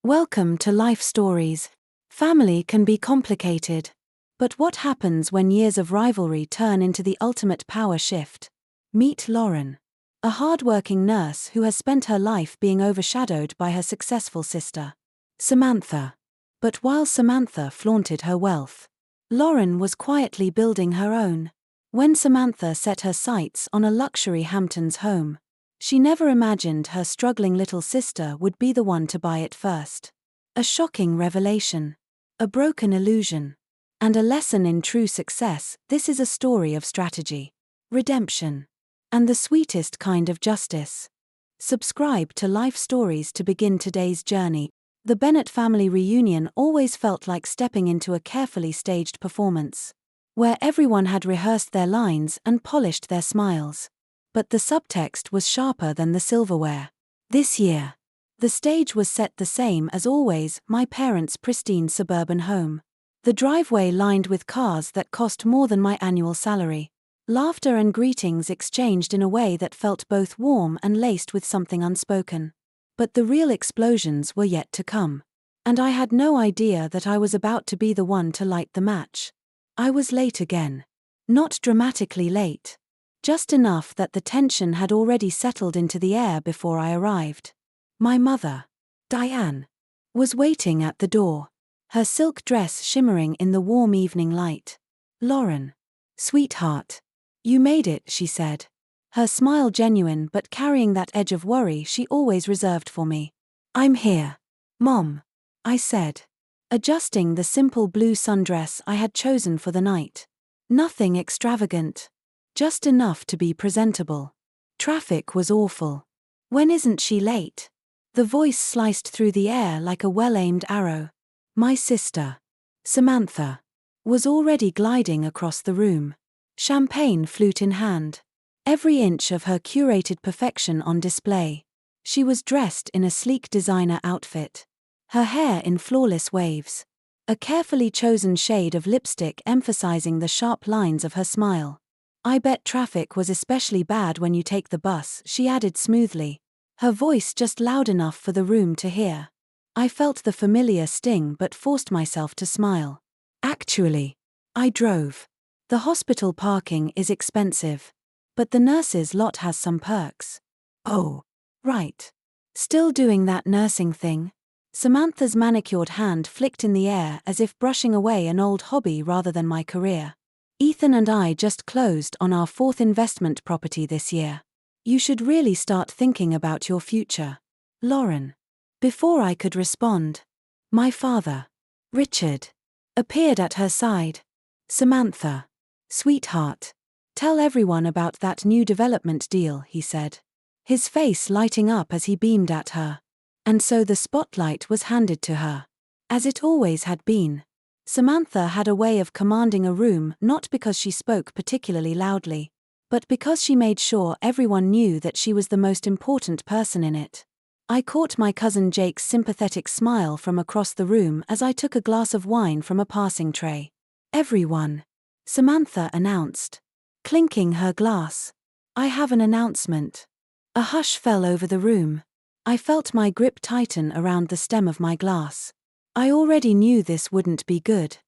Welcome to Life Stories. Family can be complicated. But what happens when years of rivalry turn into the ultimate power shift? Meet Lauren, a hardworking nurse who has spent her life being overshadowed by her successful sister, Samantha. But while Samantha flaunted her wealth, Lauren was quietly building her own. When Samantha set her sights on a luxury Hamptons home, she never imagined her struggling little sister would be the one to buy it first. A shocking revelation, a broken illusion, and a lesson in true success. This is a story of strategy, redemption, and the sweetest kind of justice. Subscribe to Life Stories to begin today's journey. The Bennett family reunion always felt like stepping into a carefully staged performance, where everyone had rehearsed their lines and polished their smiles. But the subtext was sharper than the silverware. This year, the stage was set the same as always: my parents' pristine suburban home. The driveway lined with cars that cost more than my annual salary. Laughter and greetings exchanged in a way that felt both warm and laced with something unspoken. But the real explosions were yet to come. And I had no idea that I was about to be the one to light the match. I was late again. Not dramatically late. Just enough that the tension had already settled into the air before I arrived. My mother, Diane, was waiting at the door, her silk dress shimmering in the warm evening light. "Lauren, sweetheart, you made it," she said, her smile genuine but carrying that edge of worry she always reserved for me. "I'm here, Mom," I said, adjusting the simple blue sundress I had chosen for the night. Nothing extravagant. Just enough to be presentable. Traffic was awful. "When isn't she late?" The voice sliced through the air like a well-aimed arrow. My sister, Samantha, was already gliding across the room, champagne flute in hand, every inch of her curated perfection on display. She was dressed in a sleek designer outfit, her hair in flawless waves, a carefully chosen shade of lipstick emphasizing the sharp lines of her smile. "I bet traffic was especially bad when you take the bus," she added smoothly, her voice just loud enough for the room to hear. I felt the familiar sting but forced myself to smile. "Actually, I drove. The hospital parking is expensive, but the nurses' lot has some perks." "Oh, right. Still doing that nursing thing?" Samantha's manicured hand flicked in the air as if brushing away an old hobby rather than my career. "Ethan and I just closed on our 4th investment property this year. You should really start thinking about your future, Lauren." Before I could respond, my father, Richard, appeared at her side. "Samantha, sweetheart, tell everyone about that new development deal," he said, his face lighting up as he beamed at her. And so the spotlight was handed to her, as it always had been. Samantha had a way of commanding a room, not because she spoke particularly loudly, but because she made sure everyone knew that she was the most important person in it. I caught my cousin Jake's sympathetic smile from across the room as I took a glass of wine from a passing tray. "Everyone," Samantha announced, clinking her glass. "I have an announcement." A hush fell over the room. I felt my grip tighten around the stem of my glass. I already knew this wouldn't be good.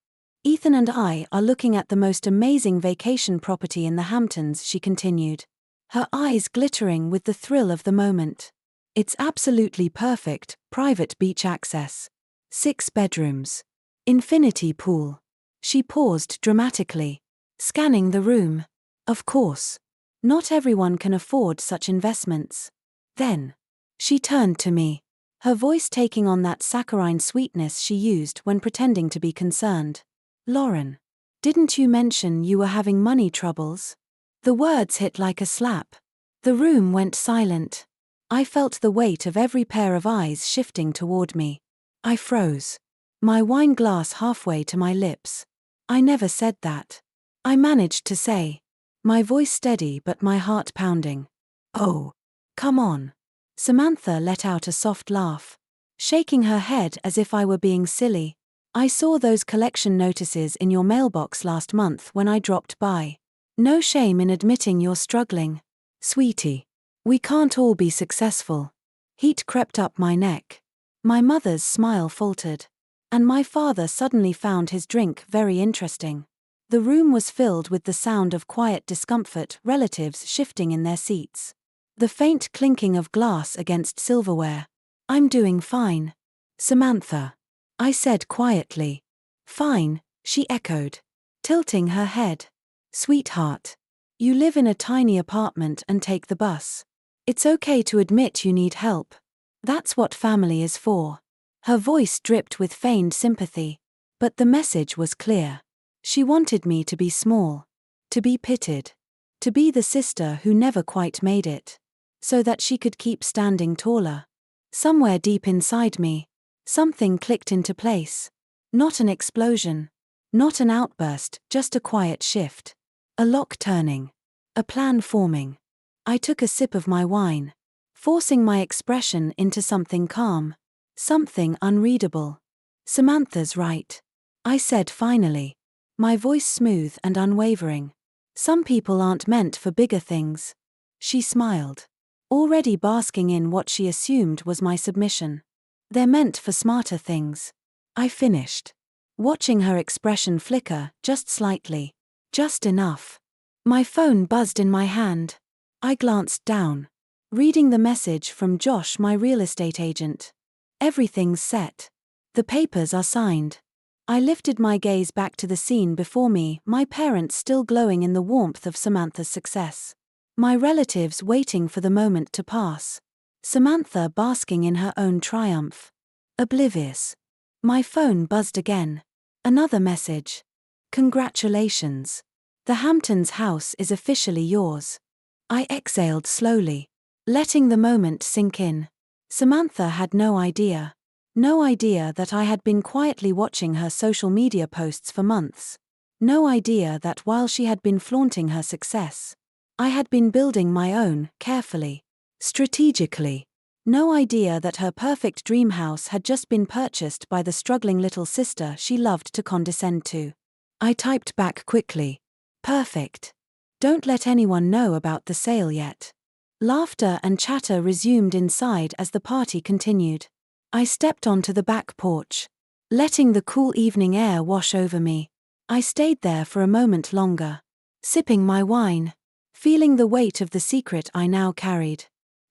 "Ethan and I are looking at the most amazing vacation property in the Hamptons," she continued, her eyes glittering with the thrill of the moment. "It's absolutely perfect, private beach access, 6 bedrooms, infinity pool." She paused dramatically, scanning the room. Of course, not everyone can afford such investments. Then, she turned to me, her voice taking on that saccharine sweetness she used when pretending to be concerned. "Lauren, didn't you mention you were having money troubles?" The words hit like a slap. The room went silent. I felt the weight of every pair of eyes shifting toward me. I froze, my wine glass halfway to my lips. "I never said that," I managed to say, my voice steady but my heart pounding. "Oh, come on." Samantha let out a soft laugh, shaking her head as if I were being silly. "I saw those collection notices in your mailbox last month when I dropped by. No shame in admitting you're struggling. Sweetie, we can't all be successful." Heat crept up my neck. My mother's smile faltered. And my father suddenly found his drink very interesting. The room was filled with the sound of quiet discomfort, relatives shifting in their seats. The faint clinking of glass against silverware. "I'm doing fine, Samantha," I said quietly. "Fine," she echoed, tilting her head. "Sweetheart, you live in a tiny apartment and take the bus. It's okay to admit you need help. That's what family is for." Her voice dripped with feigned sympathy. But the message was clear. She wanted me to be small, to be pitied, to be the sister who never quite made it, so that she could keep standing taller. Somewhere deep inside me, something clicked into place. Not an explosion, not an outburst, just a quiet shift. A lock turning, a plan forming. I took a sip of my wine, forcing my expression into something calm, something unreadable. "Samantha's right," I said finally, my voice smooth and unwavering. "Some people aren't meant for bigger things." She smiled, already basking in what she assumed was my submission. "They're meant for smarter things," I finished, watching her expression flicker just slightly, just enough. My phone buzzed in my hand. I glanced down, reading the message from Josh, my real estate agent. "Everything's set. The papers are signed." I lifted my gaze back to the scene before me, my parents still glowing in the warmth of Samantha's success. My relatives waiting for the moment to pass. Samantha basking in her own triumph. Oblivious. My phone buzzed again. Another message. "Congratulations. The Hamptons house is officially yours." I exhaled slowly, letting the moment sink in. Samantha had no idea. No idea that I had been quietly watching her social media posts for months. No idea that while she had been flaunting her success, I had been building my own, carefully, strategically. No idea that her perfect dream house had just been purchased by the struggling little sister she loved to condescend to. I typed back quickly. "Perfect. Don't let anyone know about the sale yet." Laughter and chatter resumed inside as the party continued. I stepped onto the back porch, letting the cool evening air wash over me. I stayed there for a moment longer, sipping my wine, feeling the weight of the secret I now carried.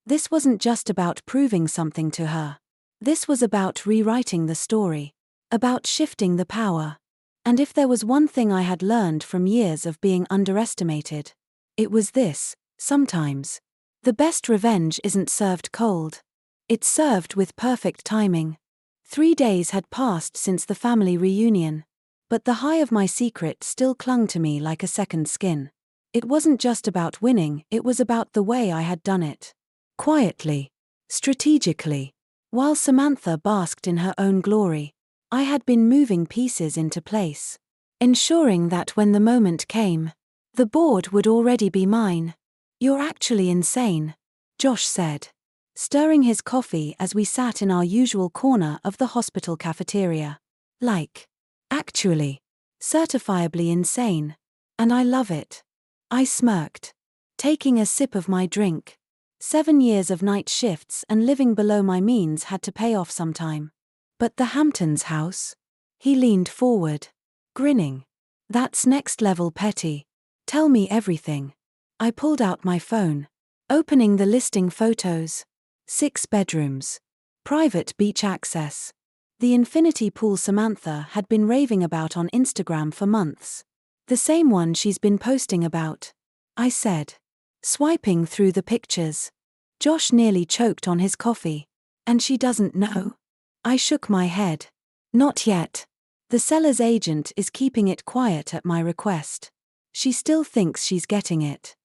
This wasn't just about proving something to her. This was about rewriting the story, about shifting the power. And if there was one thing I had learned from years of being underestimated, it was this: sometimes, the best revenge isn't served cold. It's served with perfect timing. 3 days had passed since the family reunion, but the high of my secret still clung to me like a second skin. It wasn't just about winning, it was about the way I had done it. Quietly, strategically. While Samantha basked in her own glory, I had been moving pieces into place, ensuring that when the moment came, the board would already be mine. "You're actually insane," Josh said, stirring his coffee as we sat in our usual corner of the hospital cafeteria. "Like, actually, certifiably insane. And I love it." I smirked, taking a sip of my drink. 7 years of night shifts and living below my means had to pay off sometime. "But the Hamptons house?" He leaned forward, grinning. "That's next level petty. Tell me everything." I pulled out my phone, opening the listing photos. 6 bedrooms. Private beach access. The infinity pool Samantha had been raving about on Instagram for months. "The same one she's been posting about," I said, swiping through the pictures. Josh nearly choked on his coffee. "And she doesn't know?" I shook my head. "Not yet. The seller's agent is keeping it quiet at my request. She still thinks she's getting it."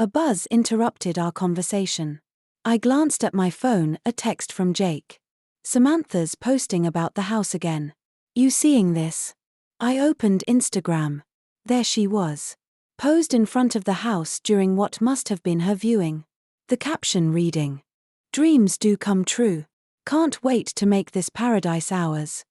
A buzz interrupted our conversation. I glanced at my phone, a text from Jake. "Samantha's posting about the house again. You seeing this?" I opened Instagram. There she was, posed in front of the house during what must have been her viewing. The caption reading, "Dreams do come true. Can't wait to make this paradise ours.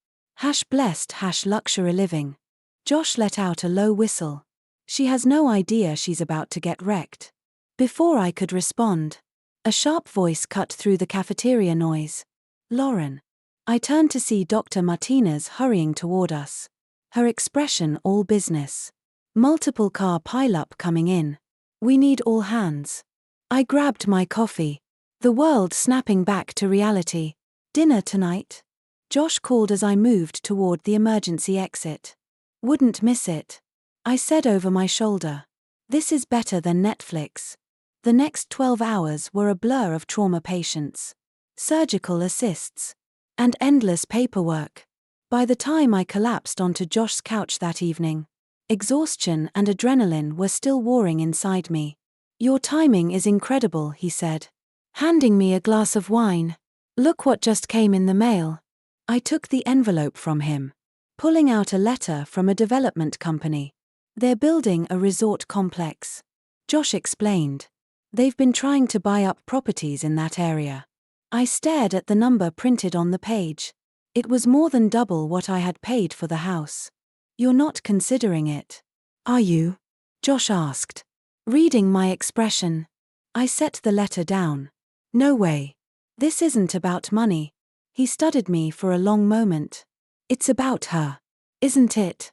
#blessed #luxury living." Josh let out a low whistle. She has no idea she's about to get wrecked. Before I could respond, a sharp voice cut through the cafeteria noise. "Lauren." I turned to see Dr. Martinez hurrying toward us. Her expression all business. Multiple car pileup coming in. We need all hands. I grabbed my coffee. The world snapping back to reality. Dinner tonight? Josh called as I moved toward the emergency exit. Wouldn't miss it, I said over my shoulder. This is better than Netflix. The next 12 hours were a blur of trauma patients, surgical assists, and endless paperwork. By the time I collapsed onto Josh's couch that evening, exhaustion and adrenaline were still warring inside me. Your timing is incredible, he said, handing me a glass of wine. Look what just came in the mail. I took the envelope from him, pulling out a letter from a development company. They're building a resort complex. Josh explained. They've been trying to buy up properties in that area. I stared at the number printed on the page. It was more than double what I had paid for the house. You're not considering it, are you? Josh asked. Reading my expression, I set the letter down. No way. This isn't about money. He studied me for a long moment. It's about her, isn't it?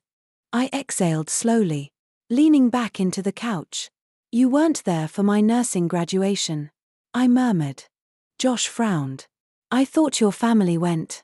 I exhaled slowly, leaning back into the couch. You weren't there for my nursing graduation, I murmured. Josh frowned. I thought your family went.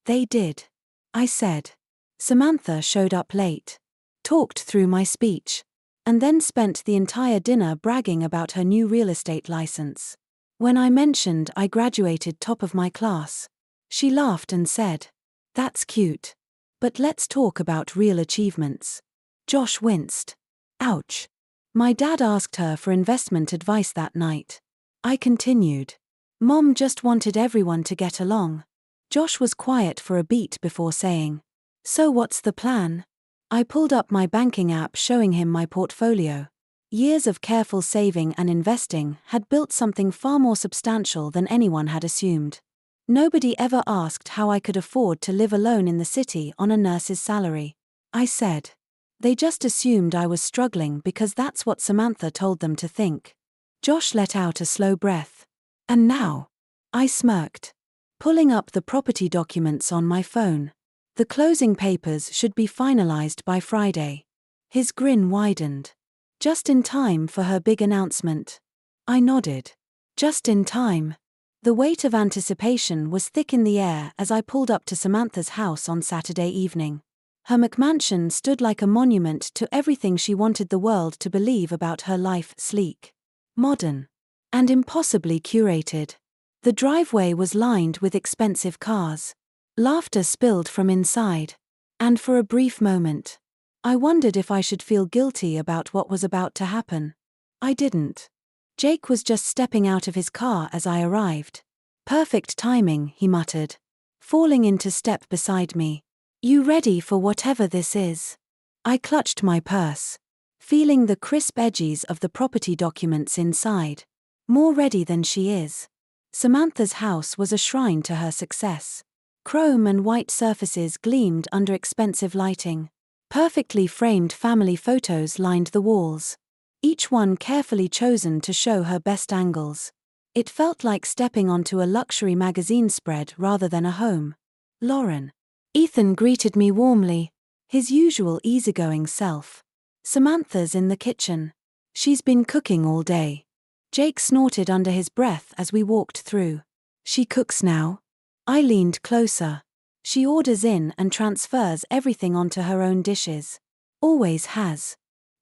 They did, I said. Samantha showed up late, talked through my speech, and then spent the entire dinner bragging about her new real estate license. When I mentioned I graduated top of my class, she laughed and said, That's cute. But let's talk about real achievements. Josh winced. Ouch. My dad asked her for investment advice that night. I continued. Mom just wanted everyone to get along. Josh was quiet for a beat before saying, So what's the plan? I pulled up my banking app showing him my portfolio. Years of careful saving and investing had built something far more substantial than anyone had assumed. Nobody ever asked how I could afford to live alone in the city on a nurse's salary, I said. They just assumed I was struggling because that's what Samantha told them to think. Josh let out a slow breath. And now? I smirked, pulling up the property documents on my phone. The closing papers should be finalized by Friday. His grin widened. Just in time for her big announcement. I nodded. Just in time. The weight of anticipation was thick in the air as I pulled up to Samantha's house on Saturday evening. Her McMansion stood like a monument to everything she wanted the world to believe about her life: sleek, modern, and impossibly curated. The driveway was lined with expensive cars. Laughter spilled from inside. And for a brief moment, I wondered if I should feel guilty about what was about to happen. I didn't. Jake was just stepping out of his car as I arrived. Perfect timing, he muttered, falling into step beside me. You ready for whatever this is? I clutched my purse, feeling the crisp edges of the property documents inside. More ready than she is. Samantha's house was a shrine to her success. Chrome and white surfaces gleamed under expensive lighting. Perfectly framed family photos lined the walls, each one carefully chosen to show her best angles. It felt like stepping onto a luxury magazine spread rather than a home. Lauren. Ethan greeted me warmly, his usual easygoing self. Samantha's in the kitchen. She's been cooking all day. Jake snorted under his breath as we walked through. She cooks now? I leaned closer. She orders in and transfers everything onto her own dishes. Always has.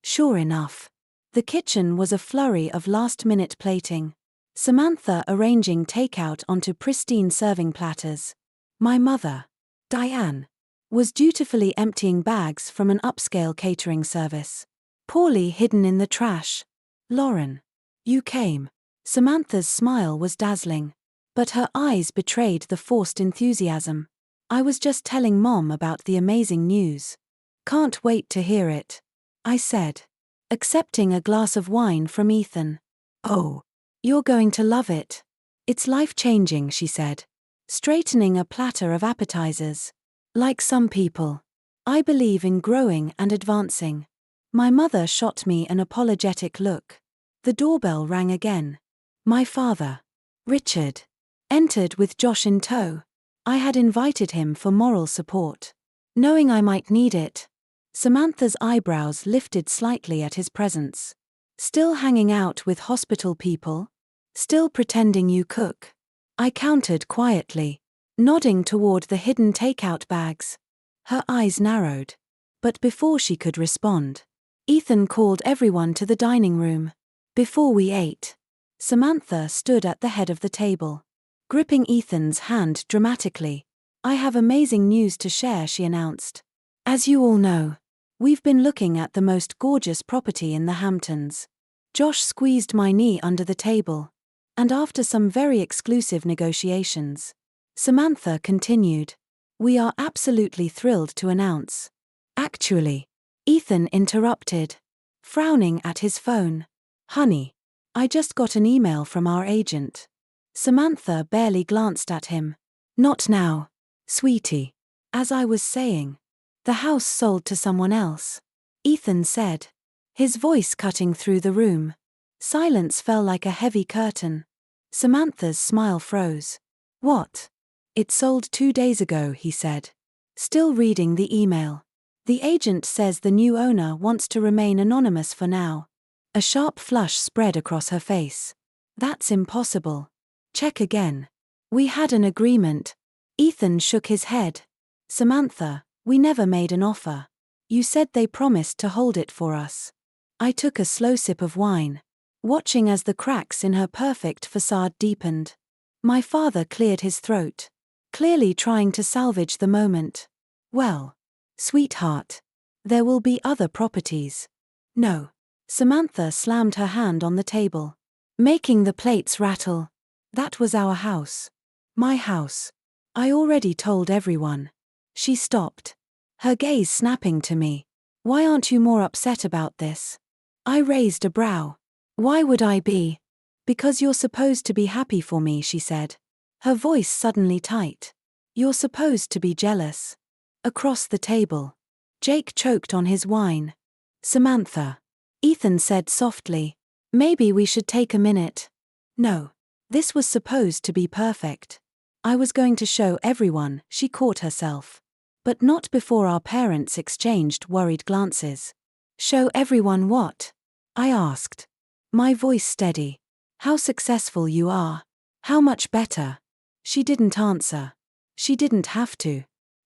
Sure enough. The kitchen was a flurry of last-minute plating. Samantha arranging takeout onto pristine serving platters. My mother, Diane, was dutifully emptying bags from an upscale catering service. Poorly hidden in the trash. Lauren. You came. Samantha's smile was dazzling, but her eyes betrayed the forced enthusiasm. I was just telling Mom about the amazing news. Can't wait to hear it, I said, accepting a glass of wine from Ethan. Oh, you're going to love it. It's life-changing, she said, straightening a platter of appetizers. Like some people, I believe in growing and advancing. My mother shot me an apologetic look. The doorbell rang again. My father, Richard, entered with Josh in tow. I had invited him for moral support, knowing I might need it. Samantha's eyebrows lifted slightly at his presence. Still hanging out with hospital people? Still pretending you cook? I countered quietly, nodding toward the hidden takeout bags. Her eyes narrowed. But before she could respond, Ethan called everyone to the dining room. Before we ate, Samantha stood at the head of the table, gripping Ethan's hand dramatically. I have amazing news to share, she announced. As you all know, we've been looking at the most gorgeous property in the Hamptons. Josh squeezed my knee under the table, and after some very exclusive negotiations, Samantha continued, we are absolutely thrilled to announce. Actually, Ethan interrupted, frowning at his phone. Honey, I just got an email from our agent. Samantha barely glanced at him. Not now, sweetie. As I was saying, the house sold to someone else, Ethan said, his voice cutting through the room. Silence fell like a heavy curtain. Samantha's smile froze. What? It sold 2 days ago, he said, still reading the email. The agent says the new owner wants to remain anonymous for now. A sharp flush spread across her face. That's impossible. Check again. We had an agreement. Ethan shook his head. Samantha, we never made an offer. You said they promised to hold it for us. I took a slow sip of wine, watching as the cracks in her perfect facade deepened. My father cleared his throat, clearly trying to salvage the moment. Well, sweetheart, there will be other properties. No. Samantha slammed her hand on the table, making the plates rattle. That was our house. My house. I already told everyone. She stopped, her gaze snapping to me. Why aren't you more upset about this? I raised a brow. Why would I be? Because you're supposed to be happy for me, she said, her voice suddenly tight. You're supposed to be jealous. Across the table, Jake choked on his wine. Samantha, Ethan said softly, maybe we should take a minute. No. This was supposed to be perfect. I was going to show everyone, she caught herself. But not before our parents exchanged worried glances. Show everyone what? I asked, my voice steady. How successful you are. How much better. She didn't answer. She didn't have to.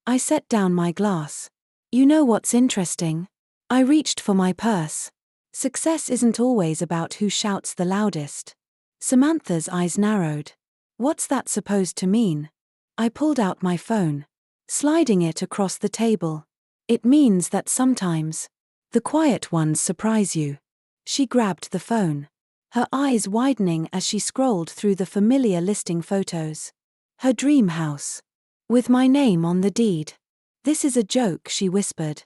I set down my glass. You know what's interesting? I reached for my purse. Success isn't always about who shouts the loudest. Samantha's eyes narrowed. What's that supposed to mean? I pulled out my phone, sliding it across the table. It means that sometimes, the quiet ones surprise you. She grabbed the phone, her eyes widening as she scrolled through the familiar listing photos. Her dream house, with my name on the deed. This is a joke, she whispered.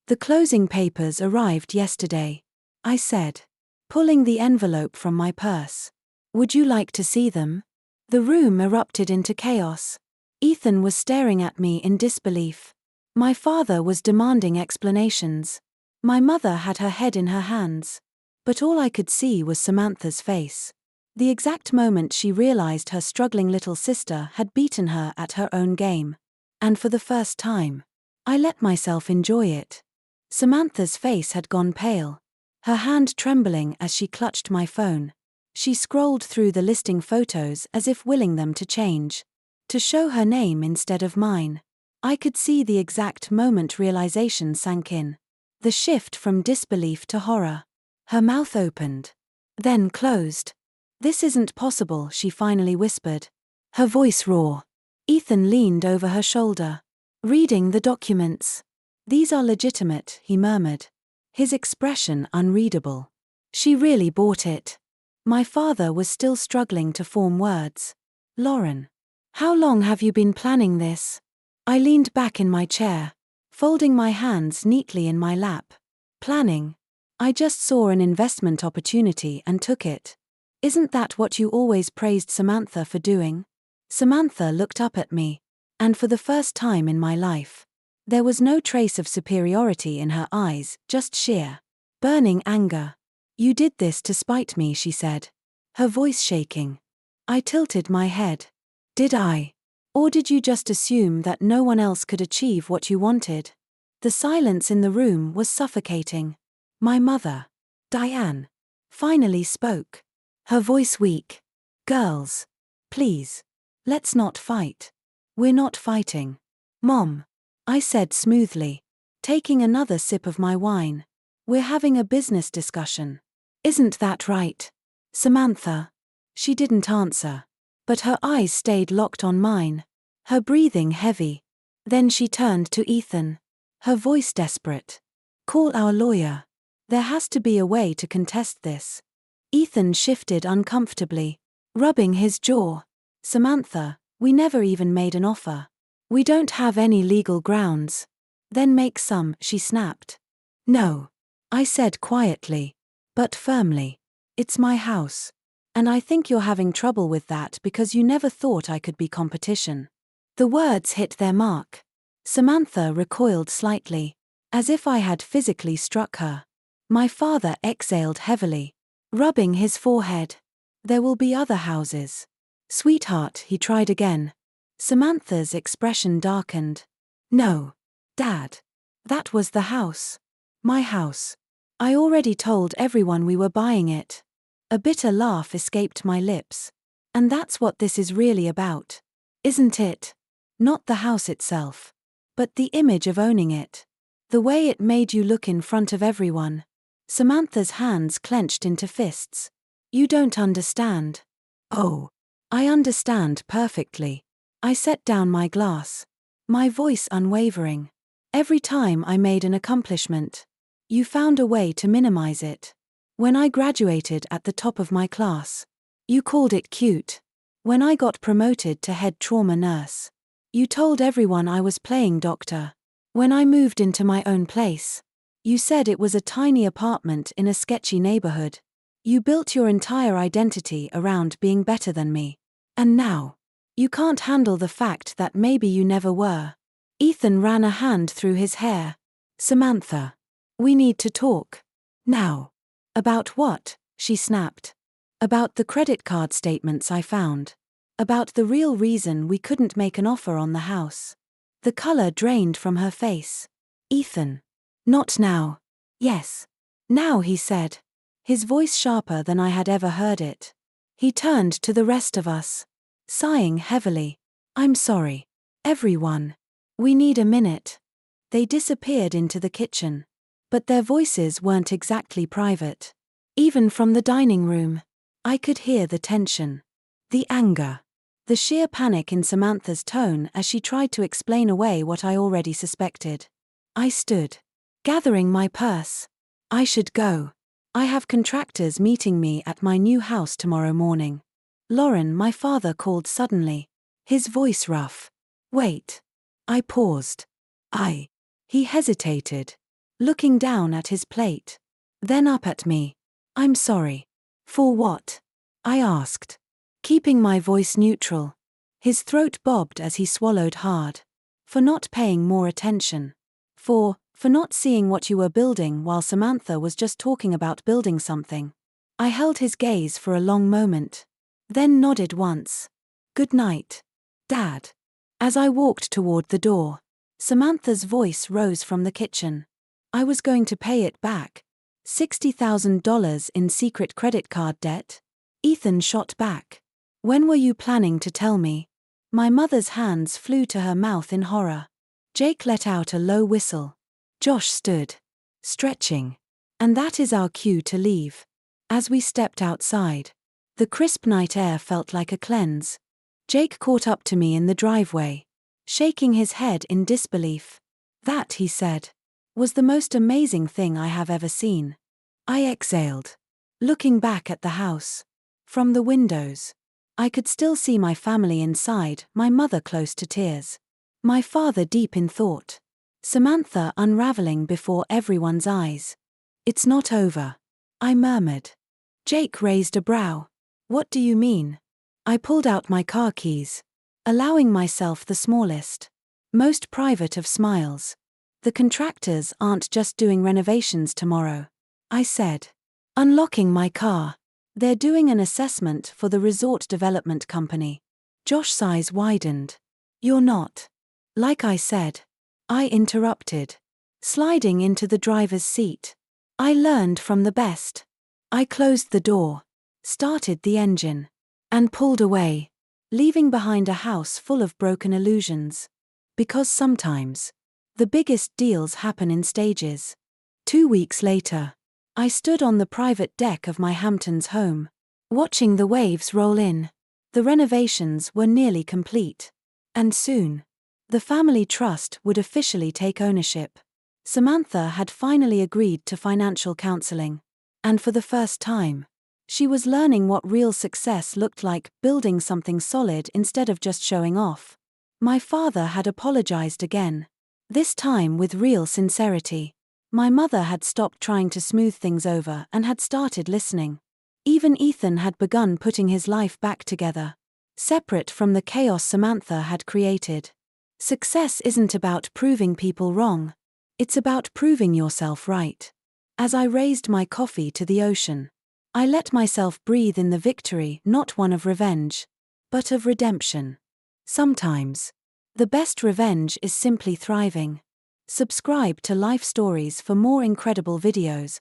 The closing papers arrived yesterday, I said, pulling the envelope from my purse. Would you like to see them? The room erupted into chaos. Ethan was staring at me in disbelief. My father was demanding explanations. My mother had her head in her hands. But all I could see was Samantha's face. The exact moment she realized her struggling little sister had beaten her at her own game. And for the first time, I let myself enjoy it. Samantha's face had gone pale, her hand trembling as she clutched my phone. She scrolled through the listing photos as if willing them to change, to show her name instead of mine. I could see the exact moment realization sank in. The shift from disbelief to horror. Her mouth opened, then closed. This isn't possible, she finally whispered, her voice raw. Ethan leaned over her shoulder, reading the documents. These are legitimate, he murmured, his expression unreadable. She really bought it. My father was still struggling to form words. Lauren, how long have you been planning this? I leaned back in my chair, folding my hands neatly in my lap. Planning? I just saw an investment opportunity and took it. Isn't that what you always praised Samantha for doing? Samantha looked up at me, and for the first time in my life, there was no trace of superiority in her eyes, just sheer, burning anger. You did this to spite me, she said, her voice shaking. I tilted my head. Did I? Or did you just assume that no one else could achieve what you wanted? The silence in the room was suffocating. My mother, Diane, finally spoke. Her voice weak. Girls, please, let's not fight. We're not fighting. Mom, I said smoothly, taking another sip of my wine. We're having a business discussion. Isn't that right, Samantha? She didn't answer, but her eyes stayed locked on mine, her breathing heavy. Then she turned to Ethan, her voice desperate. Call our lawyer. There has to be a way to contest this. Ethan shifted uncomfortably, rubbing his jaw. Samantha, we never even made an offer. We don't have any legal grounds. Then make some, she snapped. No, I said quietly, but firmly. It's my house. And I think you're having trouble with that because you never thought I could be competition. The words hit their mark. Samantha recoiled slightly, as if I had physically struck her. My father exhaled heavily, rubbing his forehead. There will be other houses. Sweetheart, he tried again. Samantha's expression darkened. No, Dad. That was the house. My house. I already told everyone we were buying it. A bitter laugh escaped my lips. And that's what this is really about. Isn't it? Not the house itself, but the image of owning it. The way it made you look in front of everyone. Samantha's hands clenched into fists. You don't understand. Oh, I understand perfectly. I set down my glass, my voice unwavering. Every time I made an accomplishment, you found a way to minimize it. When I graduated at the top of my class, you called it cute. When I got promoted to head trauma nurse, you told everyone I was playing doctor. When I moved into my own place, you said it was a tiny apartment in a sketchy neighborhood. You built your entire identity around being better than me. And now, you can't handle the fact that maybe you never were. Ethan ran a hand through his hair. Samantha, we need to talk. Now. About what? She snapped. About the credit card statements I found. About the real reason we couldn't make an offer on the house. The color drained from her face. Ethan. Not now. Yes. Now, he said, his voice sharper than I had ever heard it. He turned to the rest of us, sighing heavily. I'm sorry. Everyone. We need a minute. They disappeared into the kitchen. But their voices weren't exactly private. Even from the dining room, I could hear the tension, the anger, the sheer panic in Samantha's tone as she tried to explain away what I already suspected. I stood, gathering my purse. I should go. I have contractors meeting me at my new house tomorrow morning. Lauren, my father called suddenly, his voice rough. Wait. I paused. He hesitated, looking down at his plate, then up at me. I'm sorry. For what? I asked, keeping my voice neutral. His throat bobbed as he swallowed hard. For not paying more attention. For not seeing what you were building while Samantha was just talking about building something. I held his gaze for a long moment, then nodded once. Good night, Dad. As I walked toward the door, Samantha's voice rose from the kitchen. I was going to pay it back. $60,000 in secret credit card debt? Ethan shot back. When were you planning to tell me? My mother's hands flew to her mouth in horror. Jake let out a low whistle. Josh stood, stretching. And that is our cue to leave. As we stepped outside, the crisp night air felt like a cleanse. Jake caught up to me in the driveway, shaking his head in disbelief. That, he said, was the most amazing thing I have ever seen. I exhaled, looking back at the house. From the windows, I could still see my family inside, my mother close to tears, my father deep in thought, Samantha unraveling before everyone's eyes. It's not over, I murmured. Jake raised a brow. What do you mean? I pulled out my car keys, allowing myself the smallest, most private of smiles. The contractors aren't just doing renovations tomorrow, I said, unlocking my car. They're doing an assessment for the resort development company. Josh's eyes widened. You're not. Like I said. I interrupted, sliding into the driver's seat. I learned from the best. I closed the door, started the engine, and pulled away, leaving behind a house full of broken illusions. Because sometimes, the biggest deals happen in stages. 2 weeks later, I stood on the private deck of my Hamptons home, watching the waves roll in. The renovations were nearly complete. And soon, the family trust would officially take ownership. Samantha had finally agreed to financial counseling. And for the first time, she was learning what real success looked like, building something solid instead of just showing off. My father had apologized again. This time with real sincerity. My mother had stopped trying to smooth things over and had started listening. Even Ethan had begun putting his life back together, separate from the chaos Samantha had created. Success isn't about proving people wrong. It's about proving yourself right. As I raised my coffee to the ocean, I let myself breathe in the victory, not one of revenge, but of redemption. Sometimes, the best revenge is simply thriving. Subscribe to Life Stories for more incredible videos.